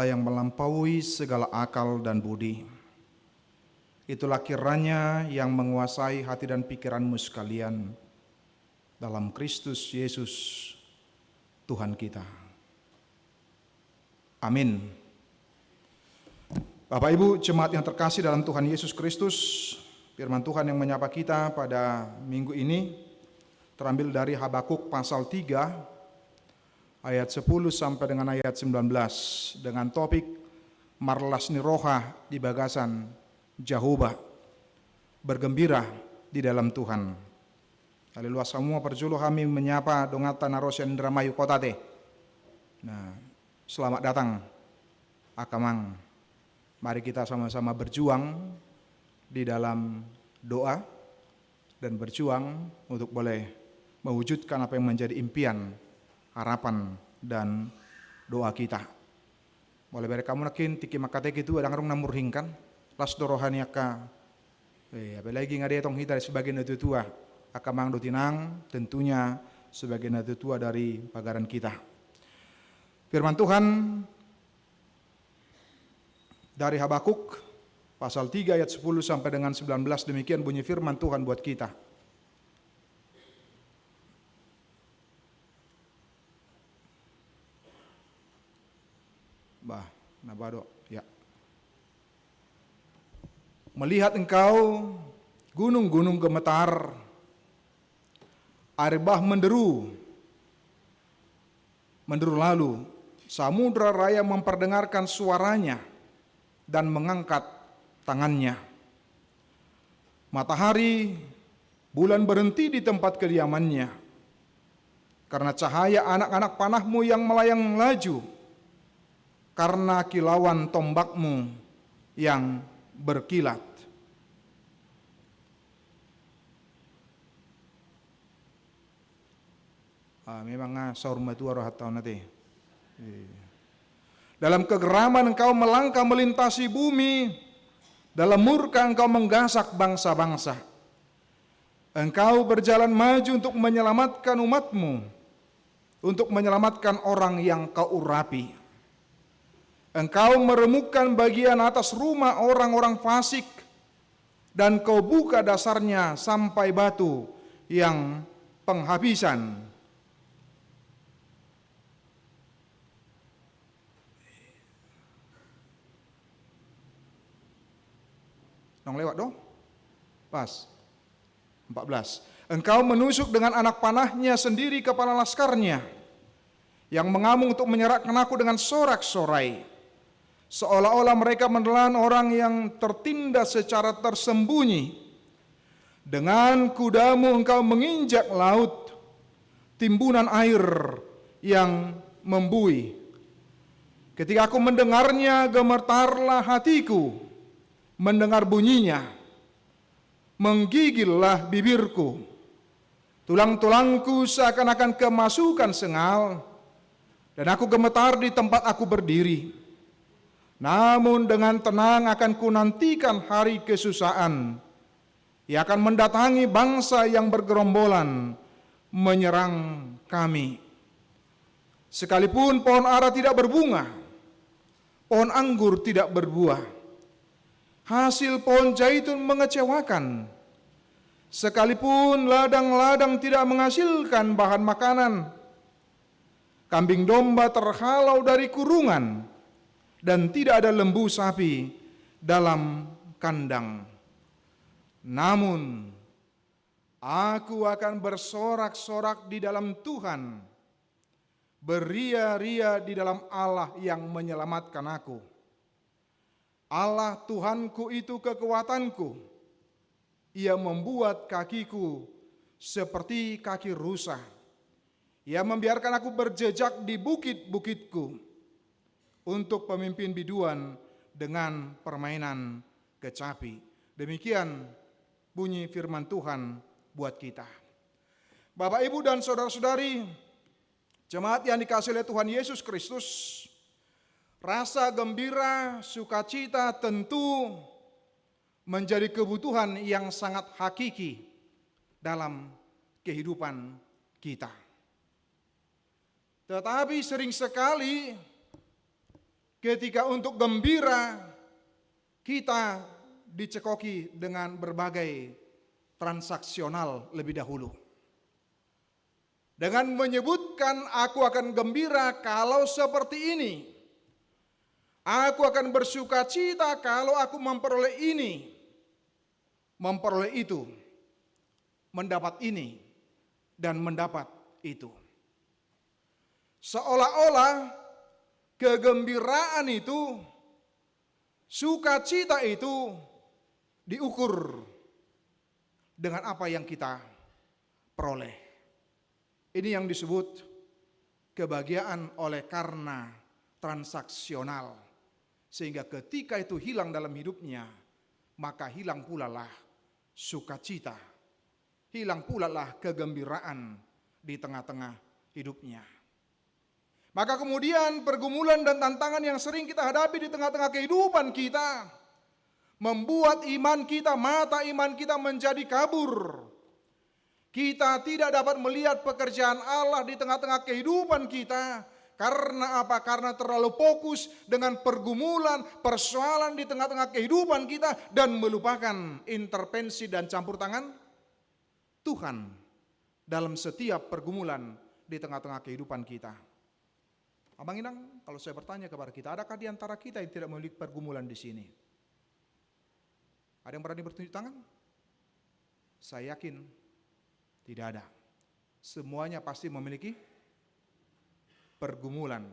yang melampaui segala akal dan budi. Itulah kiranya yang menguasai hati dan pikiranmu sekalian dalam Kristus Yesus Tuhan kita. Amin. Bapak Ibu jemaat yang terkasih dalam Tuhan Yesus Kristus, firman Tuhan yang menyapa kita pada minggu ini terambil dari Habakuk pasal 3 ayat 10 sampai dengan ayat 19 dengan topik Marlas Niroha di bagasan Jahubah, bergembira di dalam Tuhan. Haleluya, semua perjulu kami menyapa dongata narosen dramayu kotate. Nah, selamat datang akamang. Mari kita sama-sama berjuang di dalam doa dan berjuang untuk boleh mewujudkan apa yang menjadi impian, harapan dan doa kita. Boleh beri kamu nakin tiki makate gitu ada ngarung namur hingkan las dorohani aka apalagi ngade tong hita sebagai natu tua akamang dotinang tentunya sebagai natu tua dari pagaran kita. Firman Tuhan dari Habakuk pasal 3 ayat 10 sampai dengan 19, demikian bunyi firman Tuhan buat kita. Nabado, ya. Melihat engkau gunung-gunung gemetar, air bah menderu lalu, samudra raya memperdengarkan suaranya dan mengangkat tangannya. Matahari, bulan berhenti di tempat kediamannya, karena cahaya anak-anak panahmu yang melayang laju, karena kilauan tombakmu yang berkilat. Memang saurmatu rohatau nate. Dalam kegeraman engkau melangkah melintasi bumi, dalam murka engkau menggasak bangsa-bangsa. Engkau berjalan maju untuk menyelamatkan umatmu, untuk menyelamatkan orang yang kau urapi. Engkau meremukkan bagian atas rumah orang-orang fasik, dan kau buka dasarnya sampai batu yang penghabisan. Nong lewat dong? Pas. 14. Engkau menusuk dengan anak panahnya sendiri kepala laskarnya, yang mengamung untuk menyerahkan aku dengan sorak-sorai. Seolah-olah mereka menelan orang yang tertindas secara tersembunyi. Dengan kudamu engkau menginjak laut, timbunan air yang membuih. Ketika aku mendengarnya, gemetarlah hatiku mendengar bunyinya. Menggigillah bibirku. Tulang-tulangku seakan-akan kemasukan sengal, dan aku gemetar di tempat aku berdiri. Namun dengan tenang akan kunantikan hari kesusahan. Ia akan mendatangi bangsa yang bergerombolan menyerang kami. Sekalipun pohon ara tidak berbunga, pohon anggur tidak berbuah, hasil pohon zaitun mengecewakan, sekalipun ladang-ladang tidak menghasilkan bahan makanan, kambing domba terhalau dari kurungan, dan tidak ada lembu sapi dalam kandang. Namun, aku akan bersorak-sorak di dalam Tuhan, beria-ria di dalam Allah yang menyelamatkan aku. Allah Tuhanku itu kekuatanku. Ia membuat kakiku seperti kaki rusa. Ia membiarkan aku berjejak di bukit-bukitku, untuk pemimpin biduan dengan permainan kecapi. Demikian bunyi firman Tuhan buat kita. Bapak, Ibu, dan saudara-saudari, jemaat yang dikasihi oleh Tuhan Yesus Kristus, rasa gembira, sukacita tentu menjadi kebutuhan yang sangat hakiki dalam kehidupan kita. Tetapi sering sekali Ketika untuk gembira, kita dicekoki dengan berbagai transaksional lebih dahulu. Dengan menyebutkan, aku akan gembira kalau seperti ini. Aku akan bersuka cita kalau aku memperoleh ini, memperoleh itu, mendapat ini, dan mendapat itu. Seolah-olah kegembiraan itu, sukacita itu diukur dengan apa yang kita peroleh. Ini yang disebut kebahagiaan oleh karena transaksional. Sehingga ketika itu hilang dalam hidupnya, maka hilang pula lah sukacita, hilang pula lah kegembiraan di tengah-tengah hidupnya. Maka kemudian pergumulan dan tantangan yang sering kita hadapi di tengah-tengah kehidupan kita membuat iman kita, mata iman kita menjadi kabur. Kita tidak dapat melihat pekerjaan Allah di tengah-tengah kehidupan kita. Karena apa? Karena terlalu fokus dengan pergumulan, persoalan di tengah-tengah kehidupan kita dan melupakan intervensi dan campur tangan Tuhan dalam setiap pergumulan di tengah-tengah kehidupan kita. Abang Inang, kalau saya bertanya kepada kita, adakah di antara kita yang tidak memiliki pergumulan di sini? Ada yang berani bertunjuk tangan? Saya yakin tidak ada. Semuanya pasti memiliki pergumulan.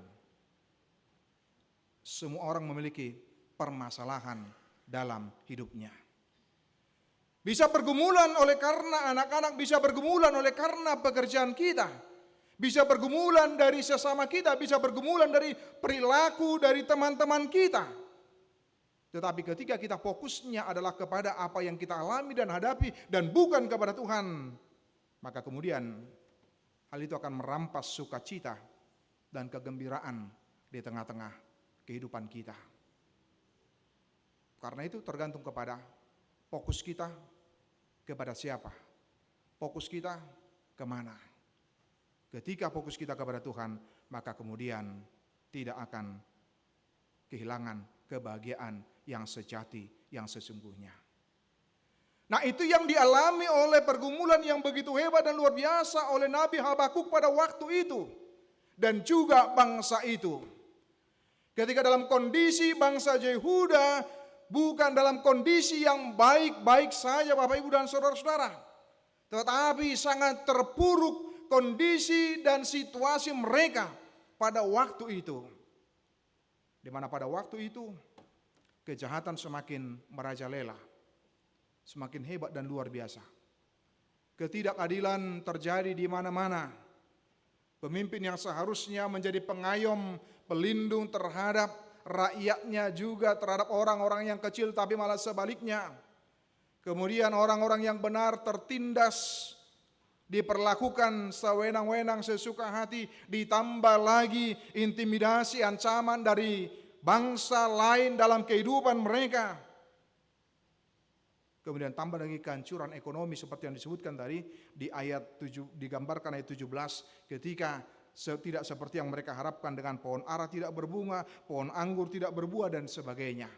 Semua orang memiliki permasalahan dalam hidupnya. Bisa pergumulan oleh karena anak-anak, bisa pergumulan oleh karena pekerjaan kita, bisa pergumulan dari sesama kita, bisa pergumulan dari perilaku dari teman-teman kita. Tetapi ketika kita fokusnya adalah kepada apa yang kita alami dan hadapi dan bukan kepada Tuhan, maka kemudian hal itu akan merampas sukacita dan kegembiraan di tengah-tengah kehidupan kita. Karena itu tergantung kepada fokus kita kepada siapa, fokus kita kemana. Ketika fokus kita kepada Tuhan, maka kemudian tidak akan kehilangan kebahagiaan yang sejati, yang sesungguhnya. Nah, itu yang dialami oleh pergumulan yang begitu hebat dan luar biasa oleh Nabi Habakuk pada waktu itu. Dan juga bangsa itu. Ketika dalam kondisi bangsa Yehuda bukan dalam kondisi yang baik-baik saja Bapak Ibu dan saudara-saudara. Tetapi sangat terpuruk kondisi dan situasi mereka pada waktu itu. Di mana pada waktu itu kejahatan semakin merajalela. Semakin hebat dan luar biasa. Ketidakadilan terjadi di mana-mana. Pemimpin yang seharusnya menjadi pengayom, pelindung terhadap rakyatnya juga terhadap orang-orang yang kecil, tapi malah sebaliknya. Kemudian orang-orang yang benar tertindas, diperlakukan sewenang-wenang sesuka hati, ditambah lagi intimidasi, ancaman dari bangsa lain dalam kehidupan mereka. Kemudian tambah lagi kehancuran ekonomi seperti yang disebutkan tadi di ayat 7, digambarkan ayat 17, ketika tidak seperti yang mereka harapkan dengan pohon ara tidak berbunga, pohon anggur tidak berbuah dan sebagainya.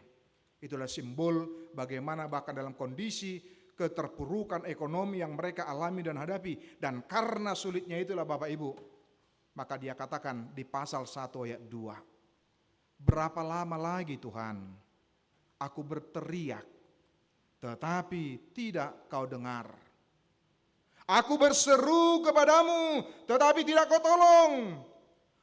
Itulah simbol bagaimana bahkan dalam kondisi keterpurukan ekonomi yang mereka alami dan hadapi. Dan karena sulitnya itulah Bapak Ibu, maka dia katakan di pasal 1 ayat 2, berapa lama lagi Tuhan aku berteriak tetapi tidak kau dengar. Aku berseru kepadamu tetapi tidak kau tolong.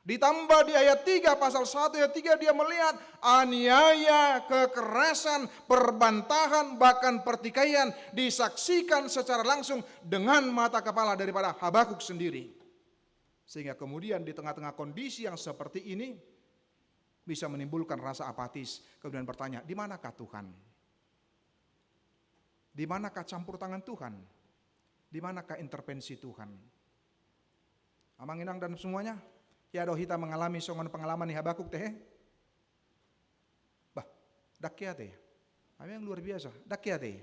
Ditambah di ayat 3 pasal 1 ayat 3 dia melihat aniaya, kekerasan, perbantahan bahkan pertikaian disaksikan secara langsung dengan mata kepala daripada Habakuk sendiri. Sehingga kemudian di tengah-tengah kondisi yang seperti ini bisa menimbulkan rasa apatis. Kemudian bertanya, di manakah Tuhan? Di manakah campur tangan Tuhan? Di manakah intervensi Tuhan? Amang Inang dan semuanya, ya doh kita mengalami songon pengalaman di Habakuk teh. Bah, dakya teh. Ami yang luar biasa, dakya teh.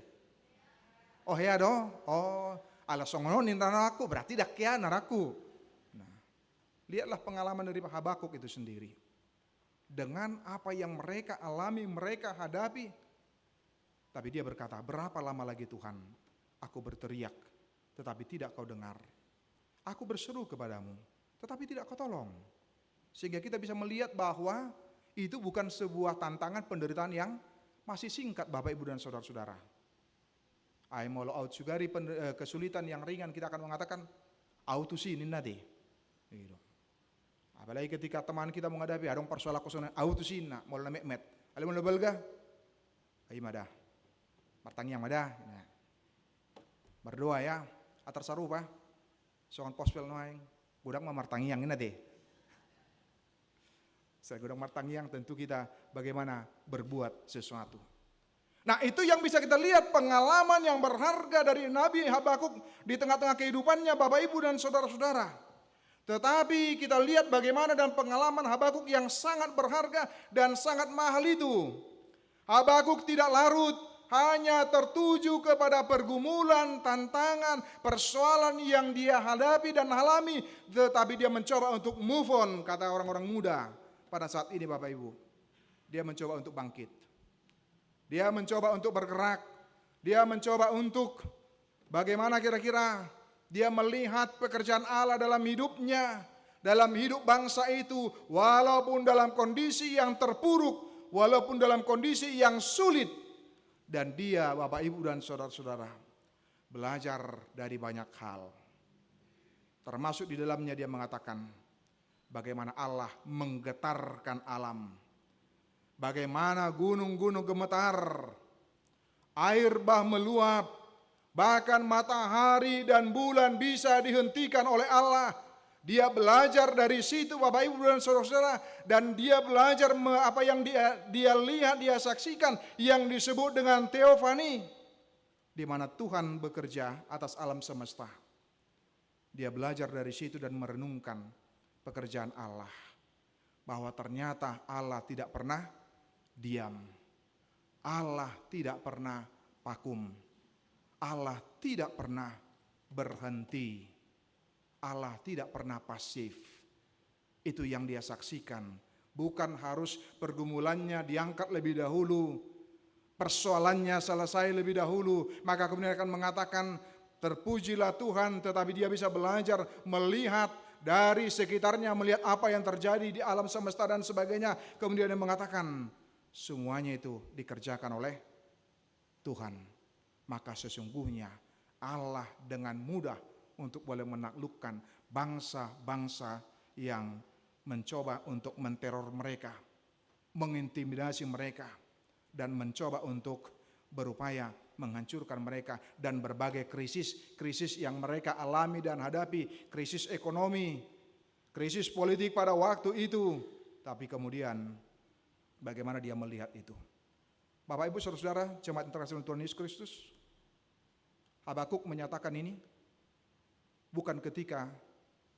Oh ya doh, oh ala songon naraku berarti dakya naraku. Nah, lihatlah pengalaman dari Habakuk itu sendiri. dengan apa yang mereka alami, mereka hadapi. Tapi dia berkata, berapa lama lagi Tuhan aku berteriak, tetapi tidak kau dengar. Aku berseru kepadamu, tetapi tidak kau tolong. Sehingga kita bisa melihat bahwa itu bukan sebuah tantangan penderitaan yang masih singkat, Bapak, Ibu, dan saudara-saudara. Aimolo out sugari kesulitan yang ringan, kita akan mengatakan autusinin nade. Gitu. Apalagi ketika teman kita menghadapi adong persoalan kosonan autusina, mulai mekmet. Ale mulai belga, ayo madah, martang yang madah. Nah. Berdoa ya, atar sarupa, soal pospel noaing, gudang martang yang ini nade. Saya gudang martang yang tentu kita bagaimana berbuat sesuatu. Nah, itu yang bisa kita lihat, pengalaman yang berharga dari Nabi Habakuk di tengah-tengah kehidupannya, Bapak, Ibu, dan saudara-saudara. Tetapi kita lihat bagaimana dalam pengalaman Habakuk yang sangat berharga dan sangat mahal itu. Habakuk tidak larut hanya tertuju kepada pergumulan, tantangan, persoalan yang dia hadapi dan alami, tetapi dia mencoba untuk move on, kata orang-orang muda pada saat ini, Bapak, Ibu. Dia mencoba untuk bangkit. Dia mencoba untuk bergerak. Dia mencoba untuk bagaimana kira-kira dia melihat pekerjaan Allah dalam hidupnya, dalam hidup bangsa itu, walaupun dalam kondisi yang terpuruk, walaupun dalam kondisi yang sulit. Dan dia, Bapak, Ibu, dan saudara-saudara, belajar dari banyak hal. Termasuk di dalamnya dia mengatakan bagaimana Allah menggetarkan alam. Bagaimana gunung-gunung gemetar, air bah meluap, bahkan matahari dan bulan bisa dihentikan oleh Allah. Dia belajar dari situ, Bapak, Ibu, dan saudara-saudara, dan dia belajar apa yang dia lihat, dia saksikan, yang disebut dengan teofani, di mana Tuhan bekerja atas alam semesta. Dia belajar dari situ dan merenungkan pekerjaan Allah, bahwa ternyata Allah tidak pernah diam. Allah tidak pernah vakum. Allah tidak pernah berhenti. Allah tidak pernah pasif. Itu yang dia saksikan. Bukan harus pergumulannya diangkat lebih dahulu, persoalannya selesai lebih dahulu, maka kemudian akan mengatakan terpujilah Tuhan, tetapi dia bisa belajar melihat dari sekitarnya, melihat apa yang terjadi di alam semesta dan sebagainya. Kemudian dia mengatakan semuanya itu dikerjakan oleh Tuhan. Maka sesungguhnya Allah dengan mudah untuk boleh menaklukkan bangsa-bangsa yang mencoba untuk menteror mereka, mengintimidasi mereka, dan mencoba untuk berupaya menghancurkan mereka, dan berbagai krisis yang mereka alami dan hadapi, krisis ekonomi, krisis politik pada waktu itu. Tapi kemudian bagaimana dia melihat itu? Bapak, Ibu, saudara-saudara, jemaat terkasih Tuhan Yesus Kristus, Habakuk menyatakan ini bukan ketika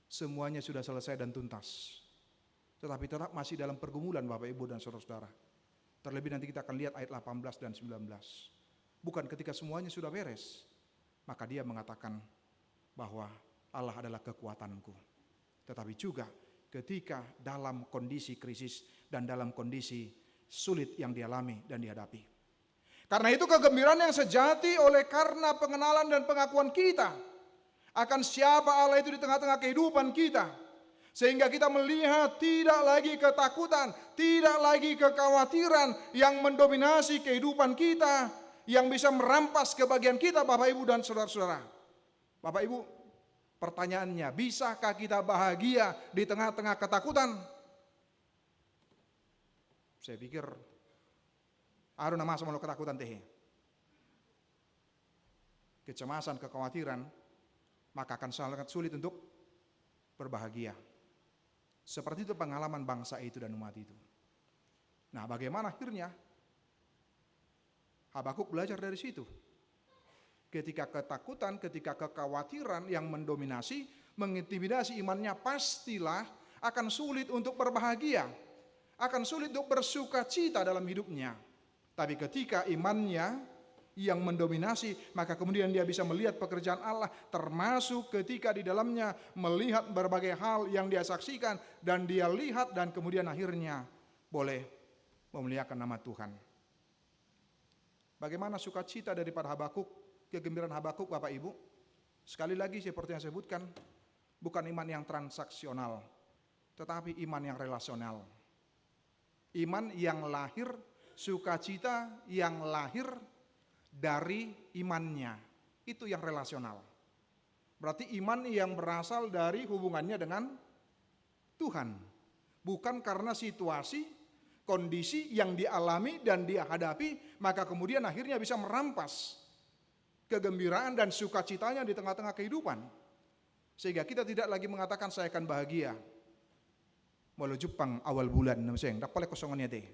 semuanya sudah selesai dan tuntas, tetapi tetap masih dalam pergumulan, Bapak, Ibu, dan saudara-saudara. Terlebih nanti kita akan lihat ayat 18 dan 19. Bukan ketika semuanya sudah beres, maka dia mengatakan bahwa Allah adalah kekuatanku. Tetapi juga ketika dalam kondisi krisis dan dalam kondisi sulit yang dialami dan dihadapi. Karena itu kegembiraan yang sejati oleh karena pengenalan dan pengakuan kita akan siapa Allah itu di tengah-tengah kehidupan kita. Sehingga kita melihat tidak lagi ketakutan, tidak lagi kekhawatiran yang mendominasi kehidupan kita, yang bisa merampas kebahagiaan kita, Bapak, Ibu, dan saudara-saudara. Bapak, Ibu, pertanyaannya, bisakah kita bahagia di tengah-tengah ketakutan? Saya pikir ada nama sama ketakutan teh. Kecemasan, kekhawatiran, maka akan sangat sulit untuk berbahagia. Seperti itu pengalaman bangsa itu dan umat itu. Nah, bagaimana akhirnya? Habakuk belajar dari situ. Ketika ketakutan, ketika kekhawatiran yang mendominasi, mengintimidasi imannya, pastilah akan sulit untuk berbahagia, akan sulit untuk bersuka cita dalam hidupnya. Tapi ketika imannya yang mendominasi, maka kemudian dia bisa melihat pekerjaan Allah, termasuk ketika di dalamnya melihat berbagai hal yang dia saksikan dan dia lihat, dan kemudian akhirnya boleh memuliakan nama Tuhan. Bagaimana sukacita daripada Habakuk, kegembiraan Habakuk Bapak Ibu? Sekali lagi seperti yang saya sebutkan, bukan iman yang transaksional, tetapi iman yang relasional. Iman yang lahir, sukacita yang lahir dari imannya, itu yang relasional. Berarti iman yang berasal dari hubungannya dengan Tuhan, bukan karena situasi, kondisi yang dialami dan dia hadapi, maka kemudian akhirnya bisa merampas kegembiraan dan sukacitanya di tengah-tengah kehidupan. Sehingga kita tidak lagi mengatakan saya akan bahagia walau Jepang awal bulan, tak boleh kosongannya deh.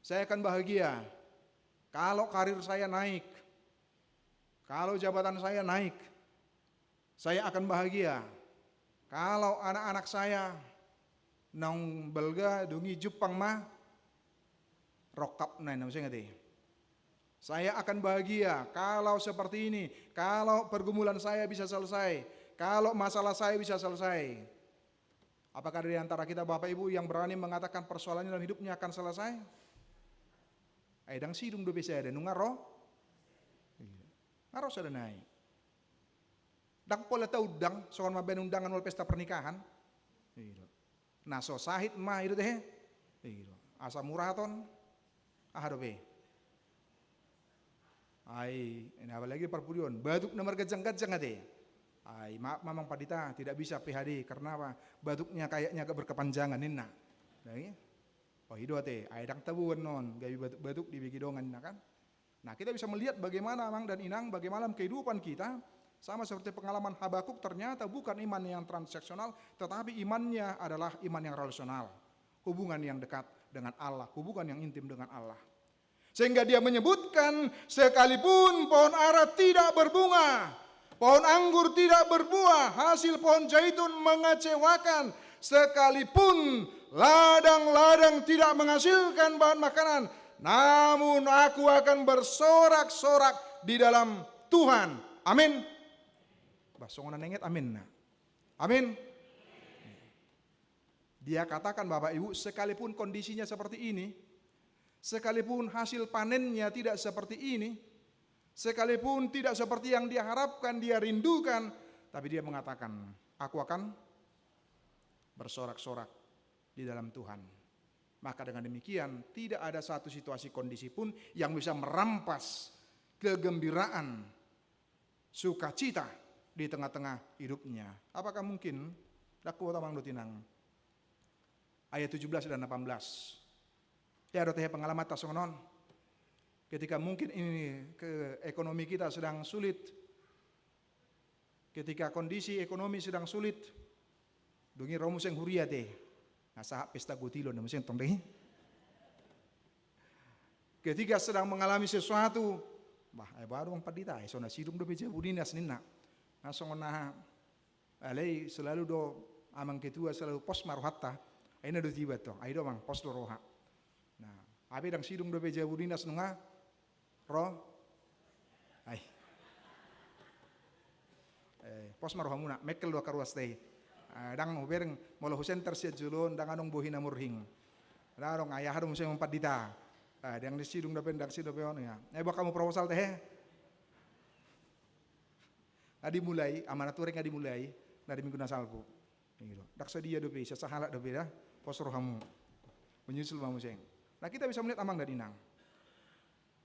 Saya akan bahagia kalau karir saya naik, kalau jabatan saya naik. Saya akan bahagia kalau anak-anak saya nang belga dungi Jepang mah rokap naik, saya akan bahagia kalau seperti ini, kalau pergumulan saya bisa selesai, kalau masalah saya bisa selesai. Apakah dari antara kita Bapak Ibu yang berani mengatakan persoalannya dalam hidupnya akan selesai? Aidang sidung do bisa ada nungaro, ngaro sudah naik. Dak pola tahu dang, soal maben undangan wal pesta pernikahan. Nah so sahid mah itu deh, asa muraton, dobe. Ai, ini apalagi perpudion, batuk nomor gajang-gajang ade. Ai, maaf mamang padita tidak bisa PhD karena apa? Batuknya kayaknya agak berkepanjangan nina. Oh hidup ate, ai dang tabuan non, gawi batuk di bigidongan kan? Nah kita bisa melihat bagaimana Amang dan Inang, bagaimana kehidupan kita sama seperti pengalaman Habakuk ternyata bukan iman yang transaksional, tetapi imannya adalah iman yang relasional, hubungan yang dekat dengan Allah, hubungan yang intim dengan Allah. Sehingga dia menyebutkan sekalipun pohon ara tidak berbunga, pohon anggur tidak berbuah, hasil pohon zaitun mengecewakan, sekalipun ladang-ladang tidak menghasilkan bahan makanan, namun aku akan bersorak-sorak di dalam Tuhan. Amin. Basongan nenget amin. Amin. Dia katakan Bapak Ibu, sekalipun kondisinya seperti ini, sekalipun hasil panennya tidak seperti ini, sekalipun tidak seperti yang dia harapkan, dia rindukan, tapi dia mengatakan, aku akan bersorak-sorak di dalam Tuhan. Maka dengan demikian, tidak ada satu situasi kondisi pun yang bisa merampas kegembiraan, sukacita di tengah-tengah hidupnya. Apakah mungkin? Daku tamang dotinang. Ayat 17 dan 18. Ya ada teh pengalaman tasongon. Ketika mungkin ini ke ekonomi kita sedang sulit. Ketika kondisi ekonomi sedang sulit. Dungi romus yang huria teh. Nasa pesta gutilo na mesin tondeh. Ketika sedang mengalami sesuatu, baru ang padita, so na sidum do beja budinas nina. Nasong na alay selalu do amang ketua selalu pos maruhatta. Ay na do tiba to, ay do mang pos do roha. Nah, abi dang sidum do beja budinas nunga ro ay. Pos maruha muna, mekel do karuas teh. Dang ubereng molo husen tersia julun dang anong buhina murhing. Darong ayah harum saya mempadita. Dang disidung do pendak sido peon ya. Baka kamu proposal teh. Dimulai amanat tureng dimulai dari minggu nasalpo. Daksa dia dobe, sasahala dobe dah, posro hamu menyusul mamu seng. Nah kita bisa melihat Amang dan Inang.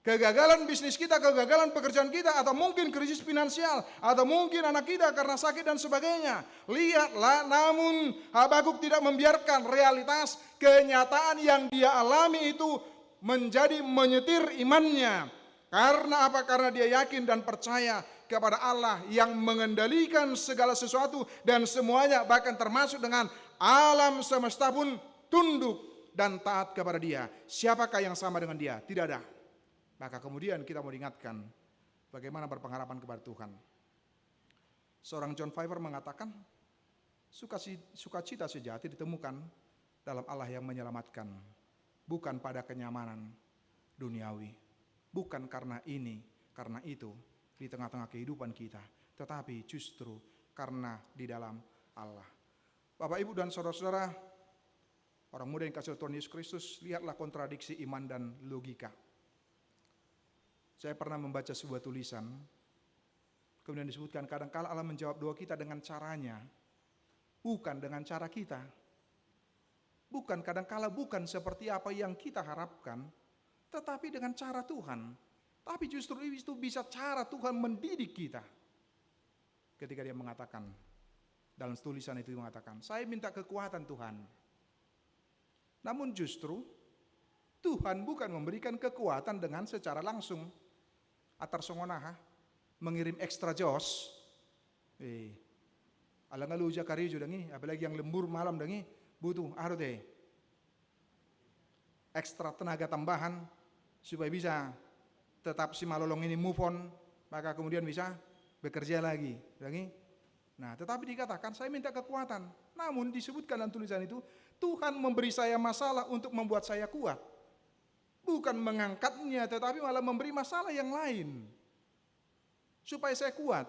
Kegagalan bisnis kita, kegagalan pekerjaan kita, atau mungkin krisis finansial, atau mungkin anak kita karena sakit dan sebagainya. Lihatlah, namun Habakuk tidak membiarkan realitas kenyataan yang dia alami itu menjadi menyetir imannya. Karena apa? Karena dia yakin dan percaya kepada Allah yang mengendalikan segala sesuatu dan semuanya, bahkan termasuk dengan alam semesta pun tunduk dan taat kepada dia. Siapakah yang sama dengan dia? Tidak ada. Maka kemudian kita mau diingatkan bagaimana berpengharapan kepada Tuhan. Seorang John Piper mengatakan, sukacita sejati ditemukan dalam Allah yang menyelamatkan, bukan pada kenyamanan duniawi. Bukan karena ini, karena itu di tengah-tengah kehidupan kita, tetapi justru karena di dalam Allah. Bapak, Ibu dan saudara-saudara, Orang muda yang kasih Tuhan Yesus Kristus, lihatlah kontradiksi iman dan logika. Saya pernah membaca sebuah tulisan, kemudian disebutkan kadang-kala Allah menjawab doa kita dengan caranya, bukan dengan cara kita. Bukan kadang-kala bukan seperti apa yang kita harapkan, tetapi dengan cara Tuhan. Tapi justru itu bisa cara Tuhan mendidik kita. Ketika dia mengatakan, dalam tulisan itu mengatakan, saya minta kekuatan Tuhan. Namun justru Tuhan bukan memberikan kekuatan dengan secara langsung. Atar songonaha, mengirim ekstra jos. Alang aluja karijo dangi, apalagi yang lembur malam dangi, butuh arde ekstra tenaga tambahan supaya bisa tetap si malolong ini move on, maka kemudian bisa bekerja lagi. Nah, tetapi dikatakan saya minta kekuatan. Namun disebutkan dalam tulisan itu, Tuhan memberi saya masalah untuk membuat saya kuat. Bukan mengangkatnya, tetapi malah memberi masalah yang lain. Supaya saya kuat.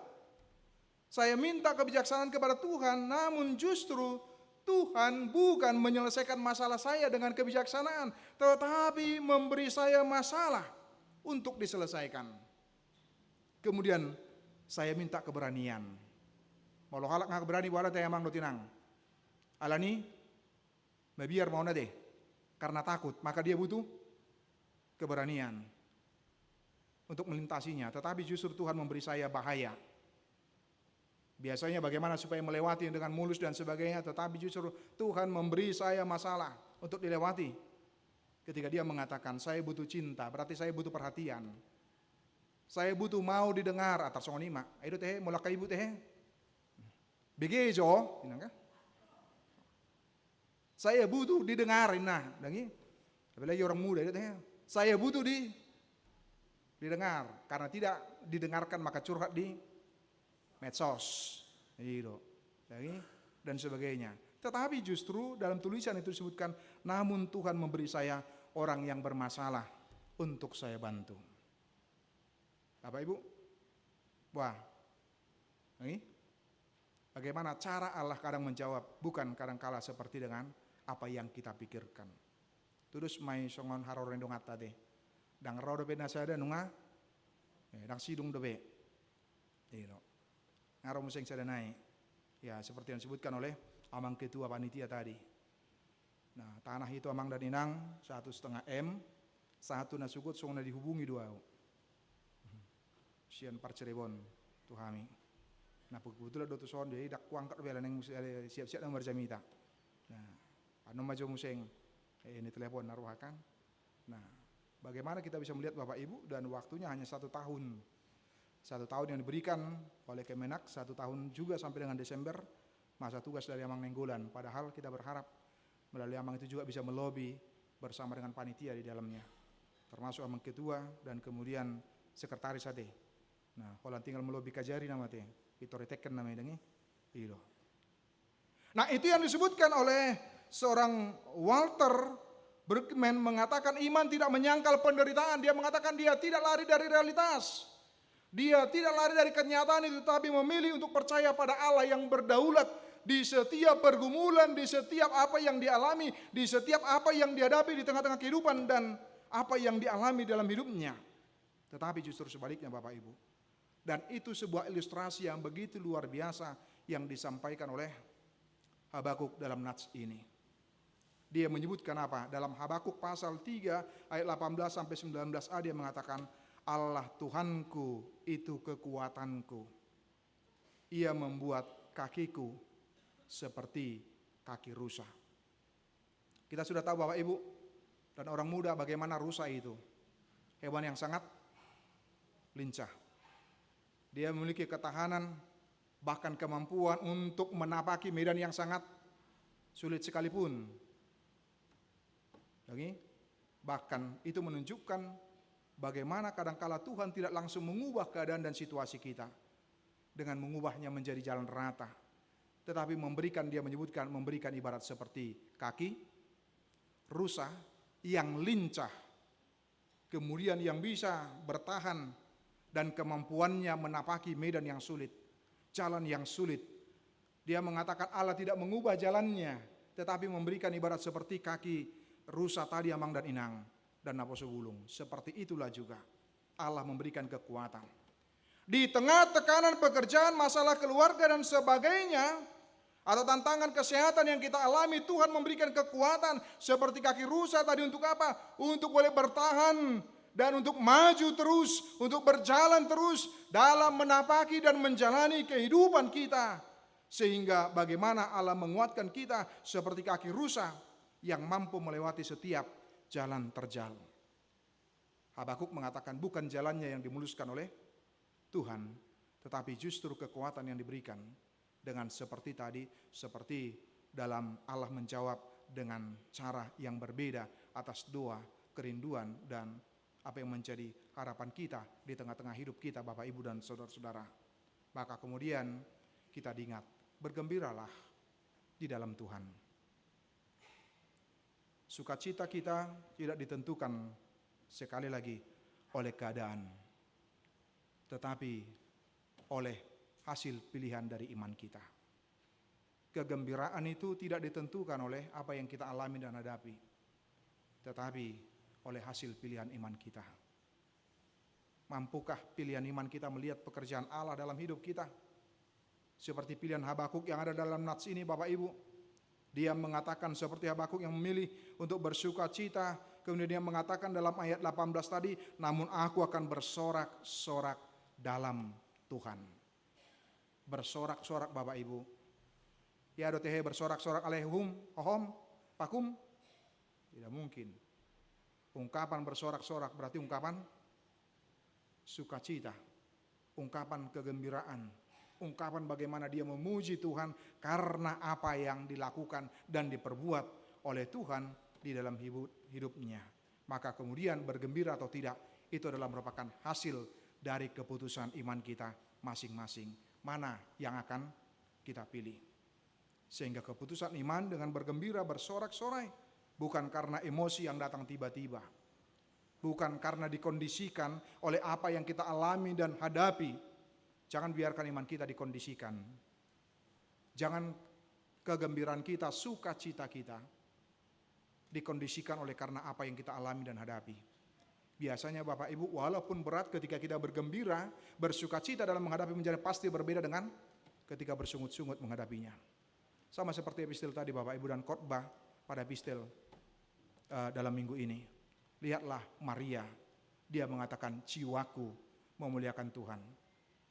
Saya minta kebijaksanaan kepada Tuhan, namun justru Tuhan bukan menyelesaikan masalah saya dengan kebijaksanaan, tetapi memberi saya masalah untuk diselesaikan. Kemudian saya minta keberanian. Mau halak nggak berani wala teh emang dotinang. Alani, biar mau nade, karena takut, maka dia butuh keberanian untuk melintasinya. Tetapi justru Tuhan memberi saya bahaya. Biasanya bagaimana supaya melewati dengan mulus dan sebagainya, tetapi justru Tuhan memberi saya masalah untuk dilewati. Ketika dia mengatakan, saya butuh cinta, berarti saya butuh perhatian. Saya butuh mau didengar atas songonima. Ayo teh, mulai ibu teh. Begitu, saya butuh didengarin nah, apalagi orang muda itu teh. Saya butuh didengar, karena tidak didengarkan maka curhat di medsos, gitu, dan sebagainya. Tetapi justru dalam tulisan itu disebutkan, namun Tuhan memberi saya orang yang bermasalah untuk saya bantu. Bapak Ibu, wah, ini bagaimana cara Allah kadang menjawab, bukan kadang-kala seperti dengan apa yang kita pikirkan. Terus mai songon haroren dong tadi, dang rodo be nasada nunga, dang sidung dobe, ngaro museng sada naik, ya seperti yang disebutkan oleh amang ketua panitia tadi. Nah tanah itu amang dan inang 1,5 M, satu nasukut songon dihubungi 2. Sian Parcerebon tuhami. Nah kebetulan dotu son jadi dak kuangkat bela neng siap-siap nang berjamita. Nah, anu maju museng ini telepon naruhakan. Nah, bagaimana kita bisa melihat Bapak Ibu dan waktunya hanya 1 tahun. 1 tahun yang diberikan oleh Kemenak, 1 tahun juga sampai dengan Desember masa tugas dari Amang Nenggolan. Padahal kita berharap melalui Amang itu juga bisa melobi bersama dengan panitia di dalamnya. Termasuk Amang Ketua dan kemudian Sekretaris AD. Nah, kalau tinggal melobi kajari nama teh. Itu reteken namanya dengi. Itu. Nah, itu yang disebutkan oleh seorang Walter Berkman mengatakan iman tidak menyangkal penderitaan. Dia mengatakan dia tidak lari dari realitas. Dia tidak lari dari kenyataan itu, tapi memilih untuk percaya pada Allah yang berdaulat di setiap pergumulan, di setiap apa yang dialami, di setiap apa yang dihadapi di tengah-tengah kehidupan dan apa yang dialami dalam hidupnya. Tetapi justru sebaliknya Bapak Ibu. Dan itu sebuah ilustrasi yang begitu luar biasa yang disampaikan oleh Habakuk dalam nats ini. Dia menyebutkan apa? Dalam Habakuk pasal 3 ayat 18 sampai 19a dia mengatakan, Allah Tuhanku itu kekuatanku. Ia membuat kakiku seperti kaki rusa. Kita sudah tahu Bapak Ibu dan orang muda bagaimana rusa itu. Hewan yang sangat lincah. Dia memiliki ketahanan, bahkan kemampuan untuk menapaki medan yang sangat sulit sekalipun. Bahkan itu menunjukkan bagaimana kadangkala Tuhan tidak langsung mengubah keadaan dan situasi kita dengan mengubahnya menjadi jalan rata, tetapi dia menyebutkan memberikan ibarat seperti kaki rusa yang lincah, kemudian yang bisa bertahan dan kemampuannya menapaki medan yang sulit, jalan yang sulit. Dia mengatakan Allah tidak mengubah jalannya, tetapi memberikan ibarat seperti kaki rusa tadi amang dan inang dan naposo bulung. Seperti itulah juga Allah memberikan kekuatan. Di tengah tekanan pekerjaan, masalah keluarga dan sebagainya, atau tantangan kesehatan yang kita alami, Tuhan memberikan kekuatan seperti kaki rusa tadi untuk apa? Untuk boleh bertahan dan untuk maju terus, untuk berjalan terus dalam menapaki dan menjalani kehidupan kita. Sehingga bagaimana Allah menguatkan kita seperti kaki rusa yang mampu melewati setiap jalan terjal. Habakuk mengatakan bukan jalannya yang dimuluskan oleh Tuhan, tetapi justru kekuatan yang diberikan dengan seperti tadi, seperti dalam Allah menjawab dengan cara yang berbeda atas doa, kerinduan, dan apa yang menjadi harapan kita di tengah-tengah hidup kita, Bapak, Ibu, dan saudara-saudara. Maka kemudian kita diingat, bergembiralah di dalam Tuhan. Sukacita kita tidak ditentukan sekali lagi oleh keadaan, tetapi oleh hasil pilihan dari iman kita. Kegembiraan itu tidak ditentukan oleh apa yang kita alami dan hadapi, tetapi oleh hasil pilihan iman kita. Mampukah pilihan iman kita melihat pekerjaan Allah dalam hidup kita? Seperti pilihan Habakuk yang ada dalam nats ini, Bapak Ibu. Dia mengatakan seperti Habakuk yang memilih untuk bersuka cita. Kemudian dia mengatakan dalam ayat 18 tadi, namun aku akan bersorak-sorak dalam Tuhan. Bersorak-sorak, Bapak Ibu. Ya dotehe bersorak-sorak alehum, ohom, pakum. Tidak mungkin. Ungkapan bersorak-sorak berarti ungkapan sukacita, ungkapan kegembiraan, ungkapan bagaimana dia memuji Tuhan karena apa yang dilakukan dan diperbuat oleh Tuhan di dalam hidupnya. Maka kemudian bergembira atau tidak, itu adalah merupakan hasil dari keputusan iman kita masing-masing. Mana yang akan kita pilih. Sehingga keputusan iman dengan bergembira, bersorak-sorai, bukan karena emosi yang datang tiba-tiba, bukan karena dikondisikan oleh apa yang kita alami dan hadapi. Jangan biarkan iman kita dikondisikan. Jangan kegembiraan kita, sukacita kita dikondisikan oleh karena apa yang kita alami dan hadapi. Biasanya Bapak Ibu, walaupun berat ketika kita bergembira, bersukacita dalam menghadapi menjadi pasti berbeda dengan ketika bersungut-sungut menghadapinya. Sama seperti epistel tadi Bapak Ibu dan khotbah pada epistel dalam minggu ini. Lihatlah Maria, dia mengatakan jiwaku memuliakan Tuhan.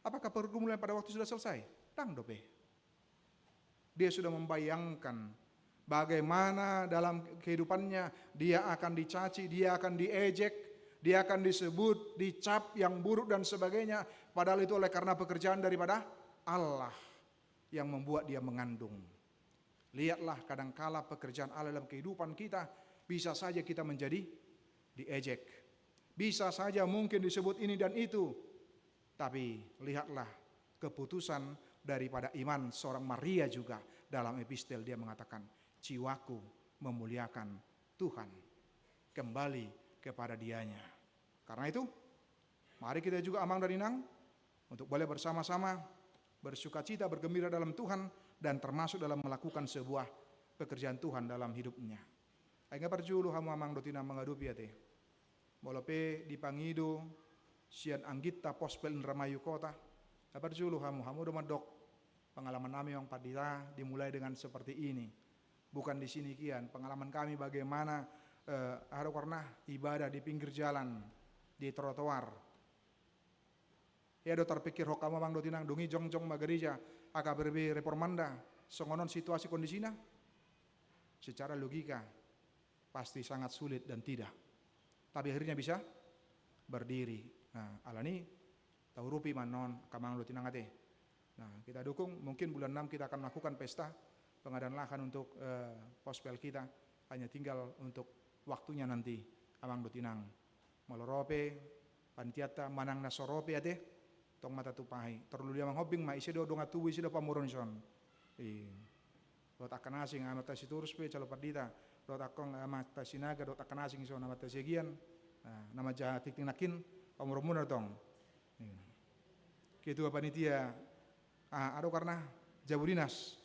Apakah pergumulan pada waktu sudah selesai? Tang dope. Dia sudah membayangkan bagaimana dalam kehidupannya dia akan dicaci, dia akan diejek, dia akan disebut, dicap yang buruk dan sebagainya. Padahal itu oleh karena pekerjaan daripada Allah yang membuat dia mengandung. Lihatlah kadangkala pekerjaan Allah dalam kehidupan kita, bisa saja kita menjadi diejek. Bisa saja mungkin disebut ini dan itu. Tapi lihatlah keputusan daripada iman seorang Maria juga dalam epistel dia mengatakan jiwaku memuliakan Tuhan, kembali kepada Dianya. Karena itu mari kita juga amang dan inang untuk boleh bersama-sama bersukacita, bergembira dalam Tuhan dan termasuk dalam melakukan sebuah pekerjaan Tuhan dalam hidupnya. Aing perjulu hamu amang dotina mengadupi ate. Molope dipangido sian anggita pospel Indramayu kota. Dapat julu hamu domadok pengalaman kami yang padita dimulai dengan seperti ini. Bukan di sini kian pengalaman kami bagaimana ada karena ibadah di pinggir jalan di trotoar. Ya do terpikir hokama mang do tinang dungi jongjong magereja aka berbe reformanda songonon situasi kondisinya secara logika pasti sangat sulit dan tidak. Tapi akhirnya bisa berdiri. Nah, alani tahu rupi manon kamang lo tinangate. Nah, kita dukung mungkin bulan 6 kita akan melakukan pesta pengadaan lahan untuk pospel kita. Hanya tinggal untuk waktunya nanti amang do tinang. Molorope pantiata manang nasorope ate tong mata tupahi. Terlalu dia manghobing ma isi do donga tuwi isi do pamuron son. Dot akan asing amat siturus pe calo pardita. Dot akong amat sinaga dot akan asing so amat segian. Nah, nama jatik tinakin pamurumunar tong. Ketua panitia ada karena Jabudinas.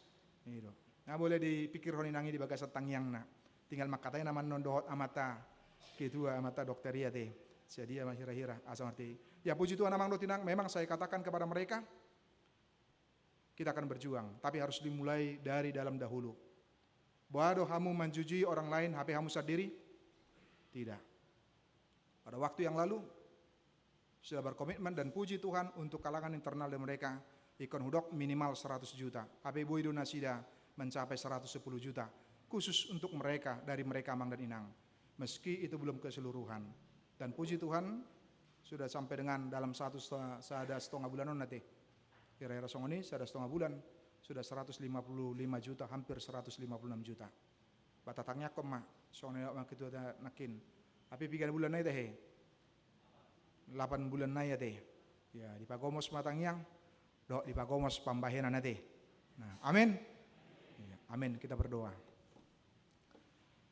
Itu. Nah boleh dipikir honi nangi di bagas tangyang na. Tinggal makatanya nama nondohot amata. Ketua amata dokteria teh. Sedia mah hira-hira asal arti. Ya puji Tuhan amang tinang, memang saya katakan kepada mereka, kita akan berjuang, tapi harus dimulai dari dalam dahulu. Boado hamu menjuji orang lain, HP hamu sendiri? Tidak. Pada waktu yang lalu sudah berkomitmen dan puji Tuhan untuk kalangan internal dari mereka, ikon hudok minimal 100 juta. HP Boy Donasida mencapai 110 juta. Khusus untuk mereka, dari mereka Amang dan Inang. Meski itu belum keseluruhan. Dan puji Tuhan sudah sampai dengan dalam setengah bulan nanti. Kira-kira ini sudah setengah bulan. Sudah 155 juta, hampir 156 juta. Batatangnya koma, soalnya itu ada nakin. Tapi 3 bulan naik teh. 8 bulan naik teh. Ya, di pagomos matangnya, di pagomos pambahenan nanti. Nah, amin. Ya, amin, kita berdoa.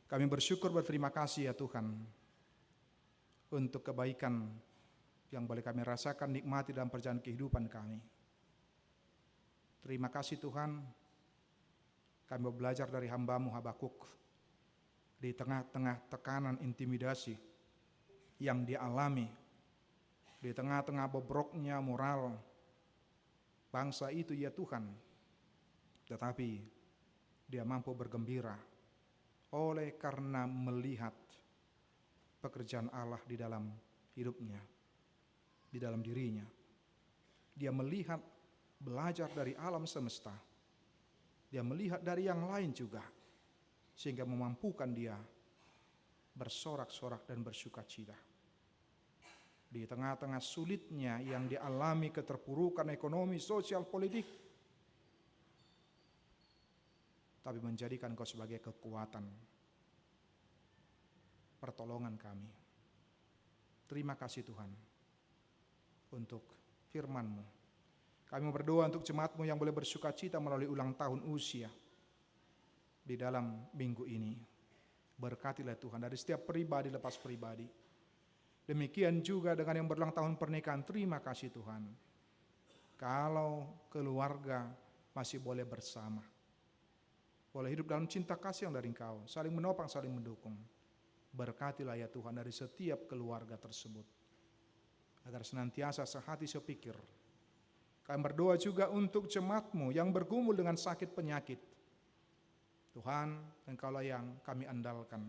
Kami bersyukur berterima kasih ya Tuhan untuk kebaikan yang boleh kami rasakan nikmati dalam perjalanan kehidupan kami. Terima kasih Tuhan, kami mau belajar dari hamba-Mu Habakuk di tengah-tengah tekanan intimidasi yang dialami, di tengah-tengah bobroknya moral bangsa itu ya Tuhan, tetapi dia mampu bergembira oleh karena melihat pekerjaan Allah di dalam hidupnya, di dalam dirinya. Dia melihat, belajar dari alam semesta. Dia melihat dari yang lain juga, sehingga memampukan dia bersorak-sorak dan bersukacita. Di tengah-tengah sulitnya yang dialami keterpurukan ekonomi, sosial, politik, tapi menjadikan Kau sebagai kekuatan, pertolongan kami. Terima kasih Tuhan untuk firman-Mu. Kami berdoa untuk jemaat-Mu yang boleh bersukacita melalui ulang tahun usia di dalam minggu ini. Berkatilah Tuhan dari setiap pribadi lepas pribadi. Demikian juga dengan yang berulang tahun pernikahan. Terima kasih Tuhan. Kalau keluarga masih boleh bersama, boleh hidup dalam cinta kasih yang dari Engkau, saling menopang, saling mendukung. Berkatilah ya Tuhan dari setiap keluarga tersebut, agar senantiasa sehati sepikir. Kami berdoa juga untuk jemaat-Mu yang bergumul dengan sakit penyakit. Tuhan, Engkaulah yang kami andalkan.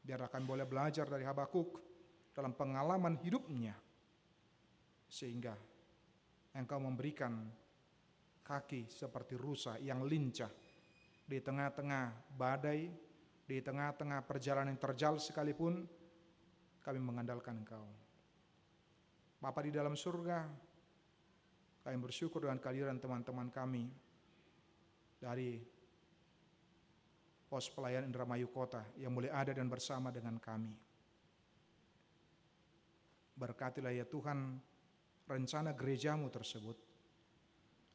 Biarlah kami boleh belajar dari Habakuk dalam pengalaman hidupnya, sehingga Engkau memberikan kaki seperti rusa yang lincah di tengah-tengah badai, di tengah-tengah perjalanan yang terjal sekalipun, kami mengandalkan Engkau. Bapa di dalam surga, kami bersyukur dengan kehadiran teman-teman kami dari pos pelayanan Indramayu Kota yang boleh ada dan bersama dengan kami. Berkatilah ya Tuhan rencana gereja-Mu tersebut,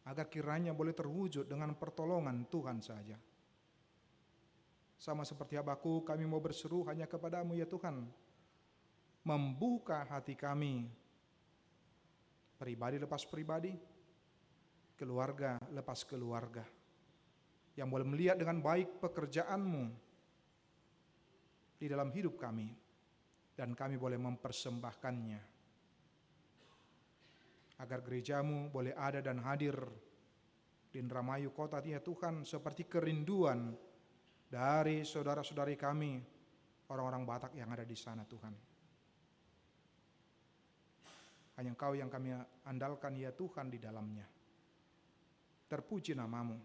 agar kiranya boleh terwujud dengan pertolongan Tuhan saja. Sama seperti Habakuk, kami mau berseru hanya kepada-Mu ya Tuhan, membuka hati kami, pribadi lepas pribadi, keluarga lepas keluarga, yang boleh melihat dengan baik pekerjaan-Mu di dalam hidup kami, dan kami boleh mempersembahkannya, agar gereja-Mu boleh ada dan hadir di Indramayu Kota ya Tuhan, seperti kerinduan dari saudara-saudari kami, orang-orang Batak yang ada di sana Tuhan. Hanya Engkau yang kami andalkan ya Tuhan di dalamnya. Terpuji nama-Mu.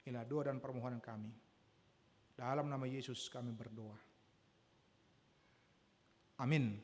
Inilah doa dan permohonan kami. Dalam nama Yesus kami berdoa. Amin.